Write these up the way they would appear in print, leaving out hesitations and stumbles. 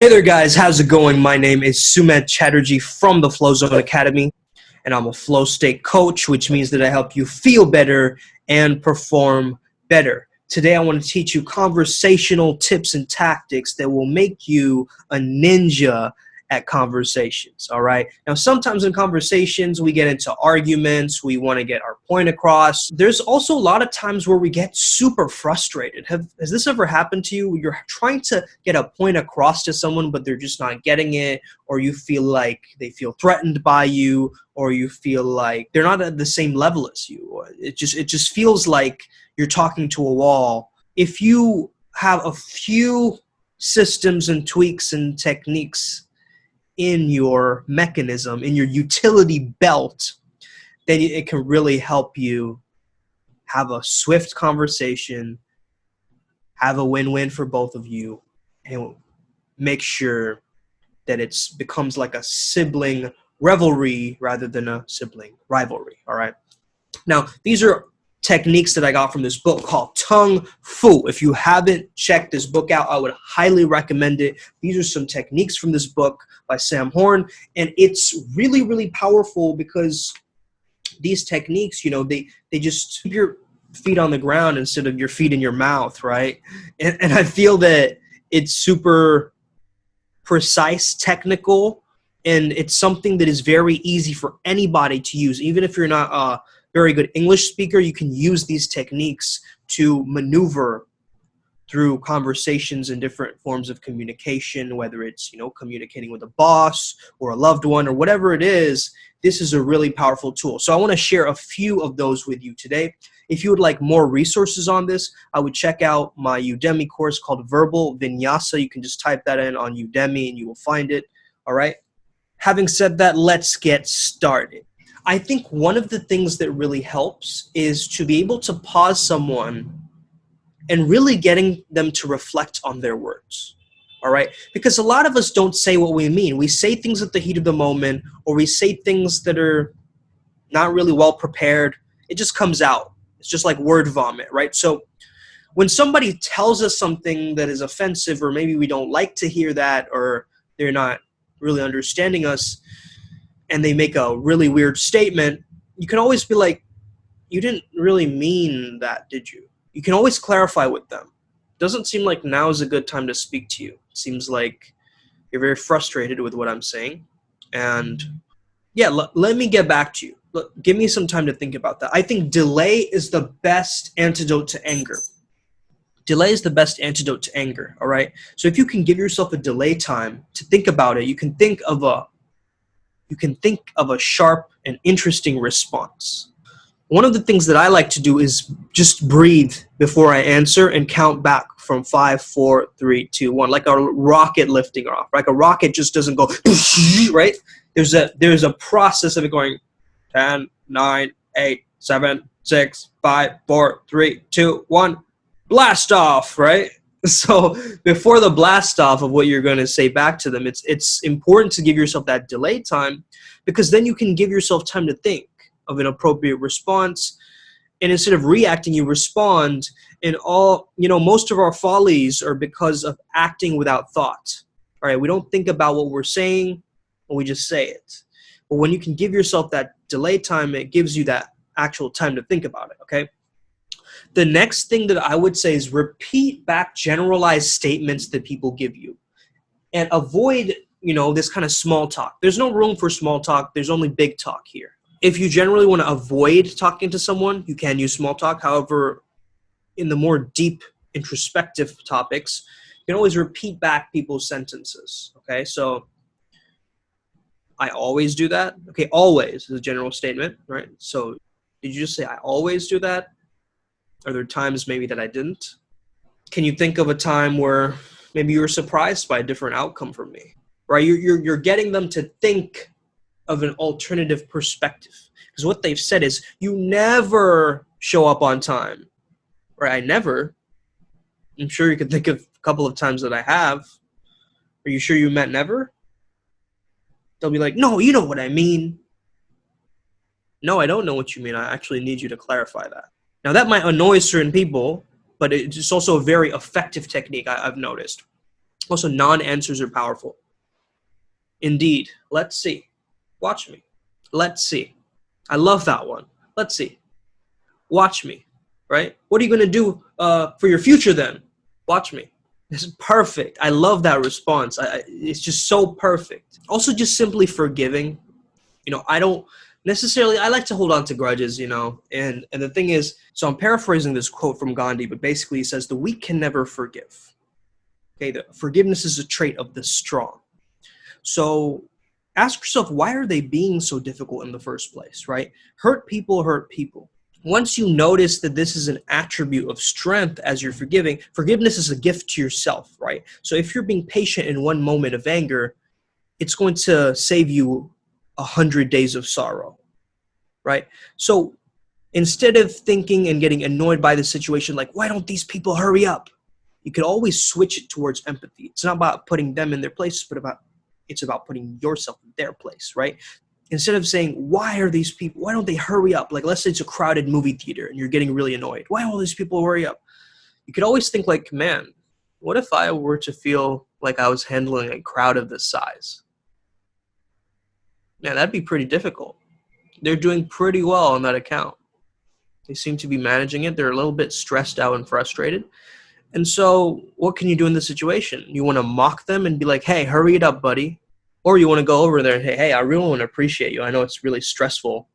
Hey there guys, how's it going? My name is Sumedh Chatterjee from the Flow Zone Academy, and I'm a flow state coach, which means that I help you feel better and perform better. Today I want to teach you conversational tips and tactics that will make you a ninja at conversations, all right? Now, sometimes in conversations, we get into arguments, we want to get our point across. There's also a lot of times where we get super frustrated. Has this ever happened to you? You're trying to get a point across to someone, but they're just not getting it, or you feel like they feel threatened by you, or you feel like they're not at the same level as you. It just feels like you're talking to a wall. If you have a few systems and tweaks and techniques in your mechanism, in your utility belt, then it can really help you have a swift conversation, have a win-win for both of you, and make sure that it becomes like a sibling revelry rather than a sibling rivalry, all right? Now, these are techniques that I got from this book called Tung Fu. If you haven't checked this book out, I would highly recommend it. These are some techniques from this book by Sam Horn, and it's really, really powerful because these techniques, you know, they just keep your feet on the ground instead of your feet in your mouth, right? And I feel that it's super precise, technical, and it's something that is very easy for anybody to use. Even if you're not a very good English speaker, you can use these techniques to maneuver through conversations and different forms of communication, whether it's, you know, communicating with a boss or a loved one or whatever it is. This is a really powerful tool. So I want to share a few of those with you today. If you would like more resources on this, I would check out my Udemy course called Verbal Vinyasa. You can just type that in on Udemy and you will find it. All right. Having said that, let's get started. I think one of the things that really helps is to be able to pause someone and really getting them to reflect on their words, all right? Because a lot of us don't say what we mean. We say things at the heat of the moment, or we say things that are not really well prepared. It just comes out. It's just like word vomit, right? So when somebody tells us something that is offensive, or maybe we don't like to hear that, or they're not really understanding us, and they make a really weird statement, you can always be like, you didn't really mean that, did you? You can always clarify with them. Doesn't seem like now is a good time to speak to you. It seems like you're very frustrated with what I'm saying. And yeah, let me get back to you. Give me some time to think about that. I think delay is the best antidote to anger. Delay is the best antidote to anger, all right? So if you can give yourself a delay time to think about it, you can think of a sharp and interesting response. One of the things that I like to do is just breathe before I answer and count back from 5, 4, 3, 2, 1, like a rocket lifting off. Like a rocket just doesn't go, right? There's a process of it going 10, 9, 8, 7, 6, 5, 4, 3, 2, 1, blast off, right? So before the blast off of what you're going to say back to them, it's important to give yourself that delay time, because then you can give yourself time to think of an appropriate response. And instead of reacting, you respond. And most of our follies are because of acting without thought. All right, we don't think about what we're saying, and we just say it. But when you can give yourself that delay time, it gives you that actual time to think about it, okay? The next thing that I would say is repeat back generalized statements that people give you, and avoid, this kind of small talk. There's no room for small talk. There's only big talk here. If you generally want to avoid talking to someone, you can use small talk. However, in the more deep introspective topics, you can always repeat back people's sentences, okay? So I always do that. Okay, always is a general statement, right? So did you just say I always do that? Are there times maybe that I didn't? Can you think of a time where maybe you were surprised by a different outcome from me, right? You're getting them to think of an alternative perspective, because what they've said is you never show up on time, right? I never. I'm sure you can think of a couple of times that I have. Are you sure you meant never? They'll be like, no, you know what I mean. No, I don't know what you mean. I actually need you to clarify that. Now that might annoy certain people, but it's also a very effective technique I've noticed. Also, non-answers are powerful. Indeed. Let's see. Watch me. Let's see. I love that one. Let's see. Watch me. Right? What are you going to do for your future then? Watch me. This is perfect. I love that response. It's just so perfect. Also, just simply forgiving. I don't necessarily, I like to hold on to grudges, and the thing is, so I'm paraphrasing this quote from Gandhi, but basically he says, the weak can never forgive. Okay, forgiveness is a trait of the strong. So ask yourself, why are they being so difficult in the first place, right? Hurt people hurt people. Once you notice that this is an attribute of strength as you're forgiving, forgiveness is a gift to yourself, right? So if you're being patient in one moment of anger, it's going to save you 100 days of sorrow, right? So instead of thinking and getting annoyed by the situation, like, why don't these people hurry up? You could always switch it towards empathy. It's not about putting them in their place, but it's about putting yourself in their place, right? Instead of saying, why don't they hurry up? Like, let's say it's a crowded movie theater and you're getting really annoyed. Why don't all these people hurry up? You could always think like, man, what if I were to feel like I was handling a crowd of this size? Man, that'd be pretty difficult. They're doing pretty well on that account. They seem to be managing it. They're a little bit stressed out and frustrated. And so what can you do in this situation? You want to mock them and be like, hey, hurry it up, buddy. Or you want to go over there and say, hey, I really want to appreciate you. I know it's really stressful.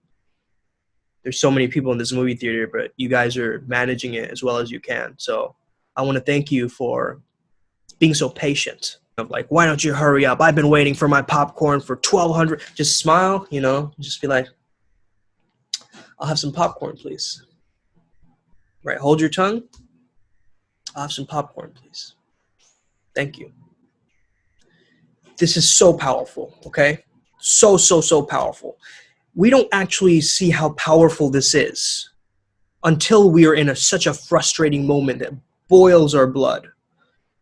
There's so many people in this movie theater, but you guys are managing it as well as you can. So I want to thank you for being so patient. Of like, why don't you hurry up? I've been waiting for my popcorn for 1,200. Just smile, just be like, I'll have some popcorn, please. Right, hold your tongue. I'll have some popcorn, please. Thank you. This is so powerful, okay? So powerful. We don't actually see how powerful this is until we are in such a frustrating moment that boils our blood.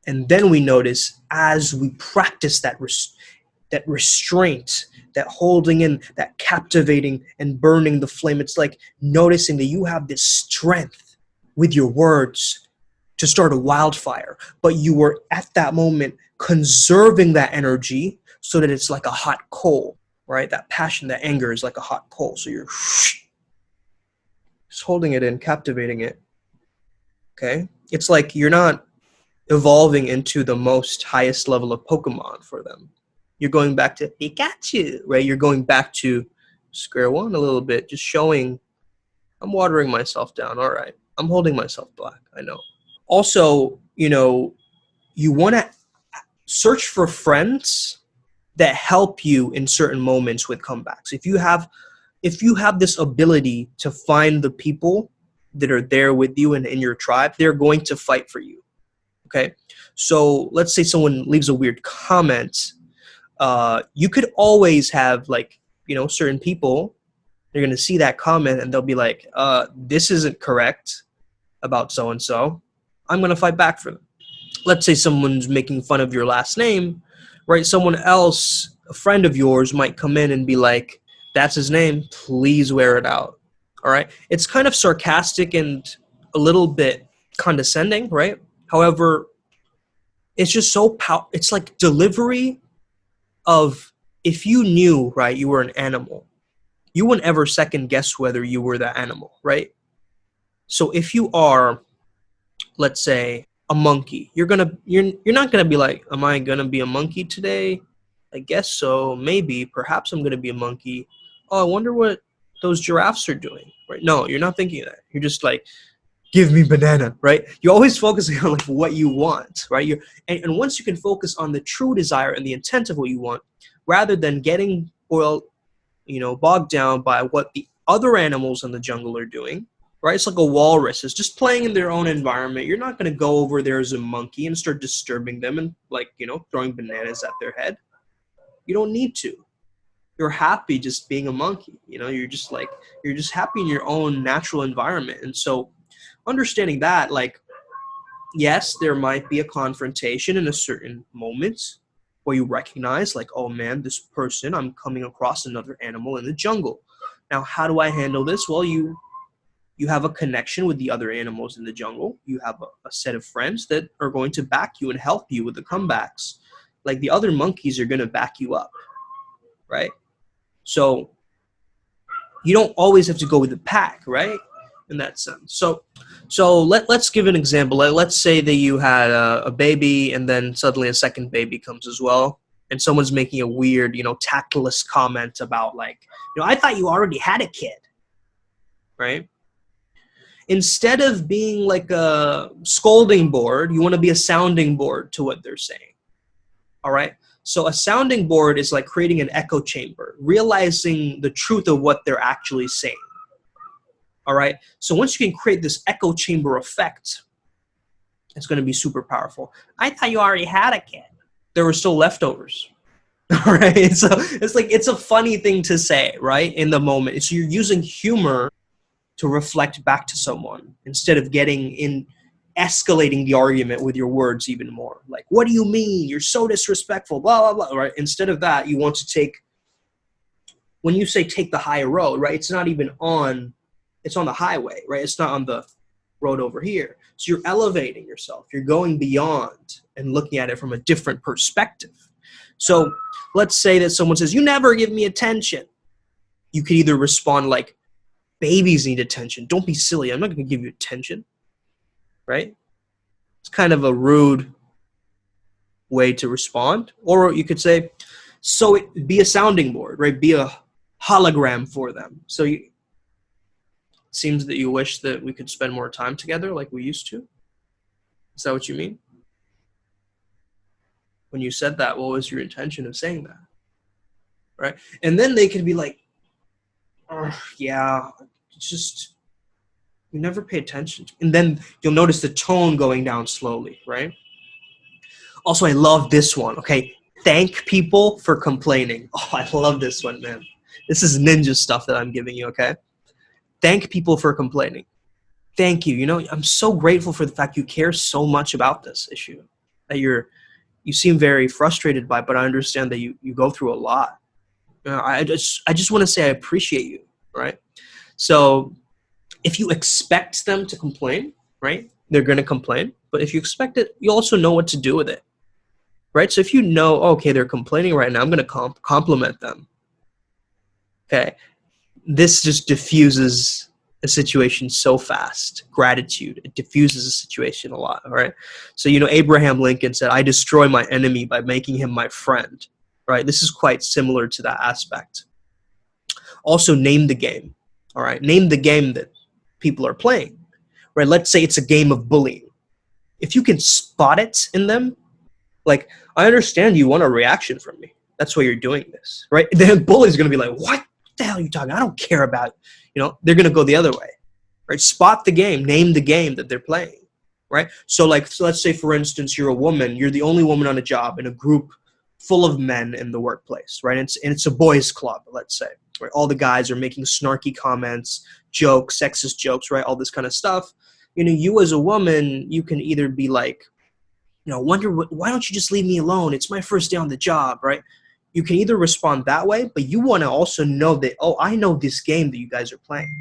And then we notice as we practice that restraint, that holding in, that captivating and burning the flame, it's like noticing that you have this strength with your words to start a wildfire, but you were at that moment conserving that energy so that it's like a hot coal, right? That passion, that anger is like a hot coal. So you're just holding it in, captivating it, okay? It's like you're not evolving into the most highest level of Pokemon for them. You're going back to Pikachu, right? You're going back to square one a little bit, just showing I'm watering myself down. All right, I'm holding myself back. I know. Also, you want to search for friends that help you in certain moments with comebacks. If you have this ability to find the people that are there with you and in your tribe, they're going to fight for you. Okay, so let's say someone leaves a weird comment. You could always have certain people, they're going to see that comment and they'll be like, this isn't correct about so-and-so. I'm going to fight back for them. Let's say someone's making fun of your last name, right? Someone else, a friend of yours, might come in and be like, that's his name, please wear it out. All right. It's kind of sarcastic and a little bit condescending, right? However, it's just so it's like delivery of, if you knew, right, you were an animal, you wouldn't ever second guess whether you were the animal, right? So if you are, let's say, a monkey, you're not gonna be like, am I gonna be a monkey today? I guess so, maybe, perhaps I'm gonna be a monkey. Oh, I wonder what those giraffes are doing, right? No, you're not thinking that. You're just like, give me banana, right? You're always focusing on like what you want, right? And once you can focus on the true desire and the intent of what you want, rather than getting bogged down by what the other animals in the jungle are doing, right? It's like a walrus is just playing in their own environment. You're not going to go over there as a monkey and start disturbing them and throwing bananas at their head. You don't need to. You're happy just being a monkey. You're just happy in your own natural environment. And so understanding that, yes, there might be a confrontation in a certain moment where you recognize oh man, this person, I'm coming across another animal in the jungle. Now, how do I handle this? Well, you you have a connection with the other animals in the jungle. You have a set of friends that are going to back you and help you with the comebacks. Like the other monkeys are going to back you up, right? So you don't always have to go with the pack, right? In that sense. So let's give an example. Let's say that you had a baby and then suddenly a second baby comes as well. And someone's making a weird, tactless comment about like, I thought you already had a kid, right? Instead of being like a scolding board, you want to be a sounding board to what they're saying. All right? So a sounding board is like creating an echo chamber, realizing the truth of what they're actually saying. All right? So once you can create this echo chamber effect, it's going to be super powerful. I thought you already had a kid. There were still leftovers. All right? So it's a funny thing to say, right? In the moment. So you're using humor to reflect back to someone instead of escalating the argument with your words even more. Like, what do you mean? You're so disrespectful, blah, blah, blah, right? Instead of that, you want to when you say take the high road, right? It's not even it's on the highway, right? It's not on the road over here. So you're elevating yourself. You're going beyond and looking at it from a different perspective. So let's say that someone says, you never give me attention. You could either respond like, babies need attention. Don't be silly. I'm not going to give you attention. Right? It's kind of a rude way to respond. Or you could say, be a sounding board, right? Be a hologram for them. So it seems that you wish that we could spend more time together like we used to. Is that what you mean? When you said that, what was your intention of saying that? Right? And then they could be like, yeah, it's just, you never pay attention. And then you'll notice the tone going down slowly, right? Also, I love this one, okay? Thank people for complaining. Oh, I love this one, man. This is ninja stuff that I'm giving you, okay? Thank people for complaining. Thank you. I'm so grateful for the fact you care so much about this issue, that you seem very frustrated by, but I understand that you go through a lot. I just want to say I appreciate you, right? So if you expect them to complain, right, they're going to complain. But if you expect it, you also know what to do with it, right? So if you know, okay, they're complaining right now, I'm going to compliment them. Okay, this just diffuses a situation so fast. Gratitude, it diffuses a situation a lot, all right? So, Abraham Lincoln said, I destroy my enemy by making him my friend, right? This is quite similar to that aspect. Also, name the game, all right? Name the game that people are playing, right? Let's say it's a game of bullying. If you can spot it in them, like, I understand you want a reaction from me. That's why you're doing this, right? The bully's going to be like, what the hell are you talking? I don't care about, they're going to go the other way, right? Spot the game, name the game that they're playing, right? So let's say, for instance, you're a woman, you're the only woman on a job in a group full of men in the workplace, right? And it's a boys' club, let's say, right? All the guys are making snarky comments, jokes, sexist jokes, right? All this kind of stuff. You as a woman, you can either be like, why don't you just leave me alone? It's my first day on the job, right? You can either respond that way, but you want to also know that, oh, I know this game that you guys are playing.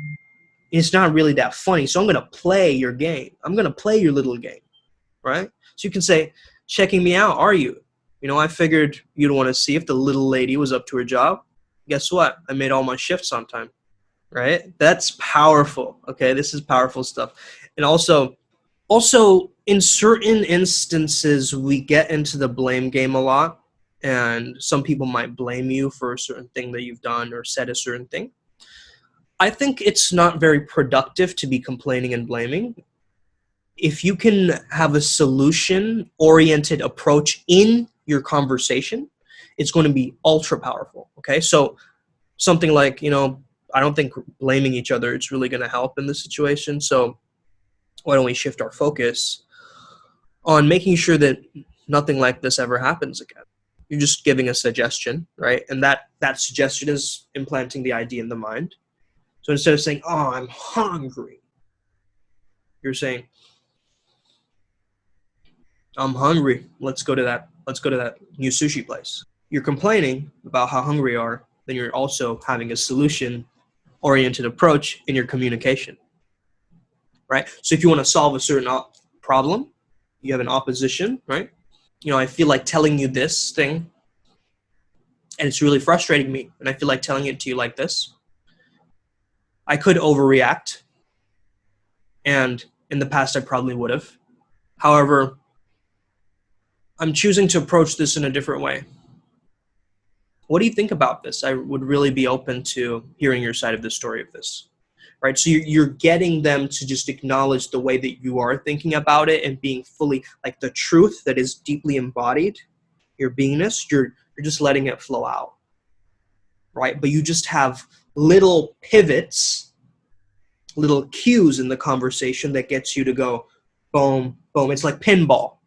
It's not really that funny, so I'm going to play your game. I'm going to play your little game, right? So you can say, checking me out, are you? I figured you'd want to see if the little lady was up to her job. Guess what? I made all my shifts on time, right? That's powerful, okay? This is powerful stuff. And also, in certain instances, we get into the blame game a lot. And some people might blame you for a certain thing that you've done or said a certain thing. I think it's not very productive to be complaining and blaming. If you can have a solution-oriented approach in your conversation, it's going to be ultra powerful, okay? So something like, I don't think blaming each other is really going to help in this situation. So why don't we shift our focus on making sure that nothing like this ever happens again? You're just giving a suggestion, right? And that suggestion is implanting the idea in the mind. So instead of saying, oh, I'm hungry, you're saying, I'm hungry. Let's go to that new sushi place. You're complaining about how hungry you are, then you're also having a solution-oriented approach in your communication. right? So if you want to solve a certain problem, you have an opposition, right? You know, I feel like telling you this thing, and it's really frustrating me, and I feel like telling it to you like this. I could overreact, and in the past I probably would have. However, I'm choosing to approach this in a different way. What do you think about this? I would really be open to hearing your side of the story of this, right? So you're getting them to just acknowledge the way that you are thinking about it and being fully, like, the truth that is deeply embodied, your beingness, you're just letting it flow out, right? But you just have little pivots, little cues in the conversation that gets you to go boom, boom. It's like pinball,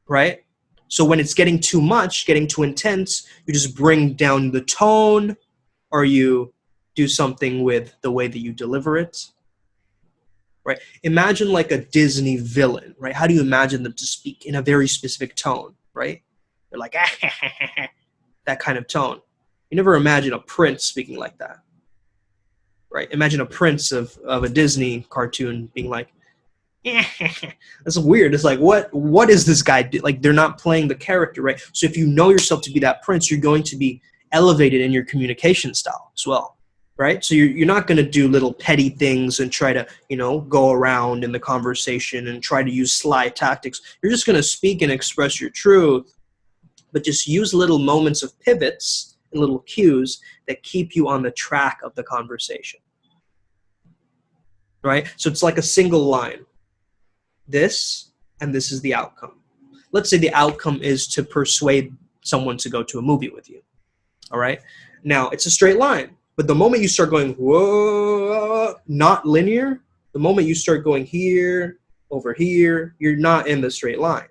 right? So when it's getting too much, getting too intense, you just bring down the tone, or you do something with the way that you deliver it, right? Imagine like a Disney villain, right? How do you imagine them to speak in a very specific tone, right? They're like, that kind of tone. You never imagine a prince speaking like that, right? Imagine a prince of a Disney cartoon being like, that's weird. It's like, what is this guy do? Like, they're not playing the character, right? So if you know yourself to be that prince, you're going to be elevated in your communication style as well, right? So you're not going to do little petty things and try to, you know, go around in the conversation and try to use sly tactics. You're just going to speak and express your truth, but just use little moments of pivots and little cues that keep you on the track of the conversation, right? So it's like a single line. This, and this is the outcome. Let's say the outcome is to persuade someone to go to a movie with you. All right. Now it's a straight line, but the moment you start going, whoa, not linear, the moment you start going here, over here, you're not in the straight line,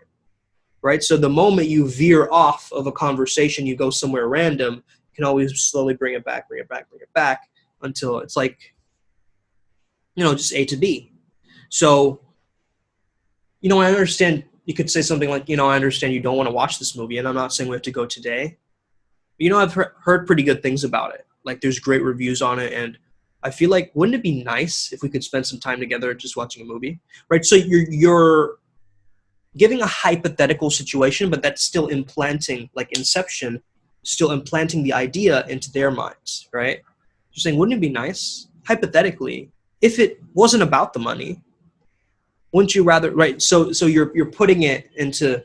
right? So the moment you veer off of a conversation, you go somewhere random, you can always slowly bring it back until it's like, you know, just A to B. So, you know, I understand you could say something like, you know, I understand you don't want to watch this movie, and I'm not saying we have to go today. But, you know, I've heard pretty good things about it. Like, there's great reviews on it, and I feel like, wouldn't it be nice if we could spend some time together just watching a movie, right? So you're giving a hypothetical situation, but that's still implanting, like Inception, still implanting the idea into their minds, right? You're saying, wouldn't it be nice, hypothetically, if it wasn't about the money? Wouldn't you rather, right? So you're putting it into,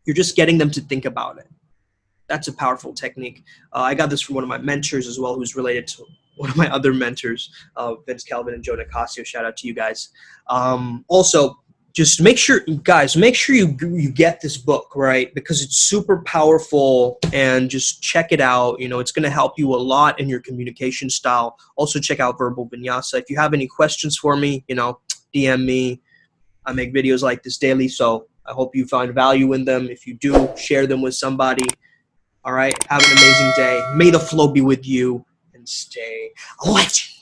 you're just getting them to think about it. That's a powerful technique. I got this from one of my mentors as well, who's related to one of my other mentors, Vince Calvin and Joe Nicasio. Shout out to you guys. Also, just make sure you get this book, right? Because it's super powerful, and just check it out. You know, it's going to help you a lot in your communication style. Also, check out Verbal Vinyasa. If you have any questions for me, you know, DM me. I make videos like this daily, so I hope you find value in them. If you do, share them with somebody. All right, have an amazing day. May the flow be with you, and stay legend.